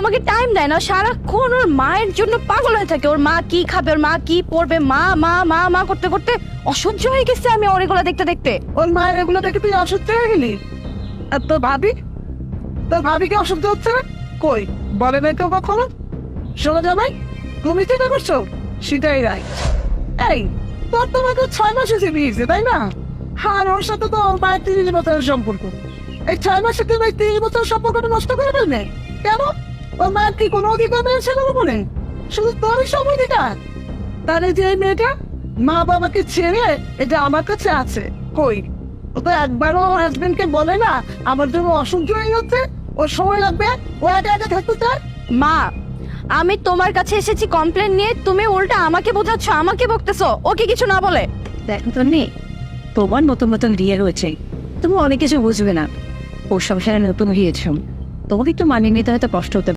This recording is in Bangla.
আমাকে টাইম দেয় না, সারাক্ষণ ওর মায়ের জন্য পাগল হয়ে থাকে। ওর মা কি খাবে, ওর মা কি পড়বে, মা মা মা মা করতে করতে অসহ্য হয়ে গেছে আমি ওর এগুলো দেখতে দেখতে। ওর মায়ের এগুলো দেখে তুই অসুস্থ হয়ে গেলি? আর তোর ভাবিকে অসুস্থ হচ্ছে না? কই বলে নাই তো কখনো? শোনো জামাই, তুমি চিন্তা করছো সেটাই রাইট। এই তোর তোমাকে 6 মাস এসে বিয়েছে তাই না? আর ওর সাথে তো ওর মায়ের 30 বছরের সম্পর্ক। এই 6 মাসে তুমি 30 বছরের সম্পর্কটা নষ্ট করে ফেলবে কেন? ওর মায়ের কি কোনো অধিকার নেই ছেলের উপরে? শুধু তোরই সব অধিকার। তার এই যে এই মেয়েটা মা বাবাকে ছেড়ে এটা আমার কাছে আছে, কই ও তো একবারও হাজবেন্ডকে বলে না আমার জন্য অসহ্য হয়ে যাচ্ছে, ওর সময় লাগবে, ও একা একা থাকতে চায়। মা, আমি তোমার কাছে এসেছি কমপ্লেন নিয়ে, তুমি উল্টা আমাকে বোঝাচ্ছ, আমাকে বকতেছো, ওকে কিছু না বলে। দেখো তো নেই, তোমার নতুন নতুন বিয়ে রয়েছে, তুমি অনেক কিছু বুঝবে না। ওর সংসারে নতুন গিয়েছ, তোমাকে একটু মানিয়ে নিতে হয়তো কষ্ট হতে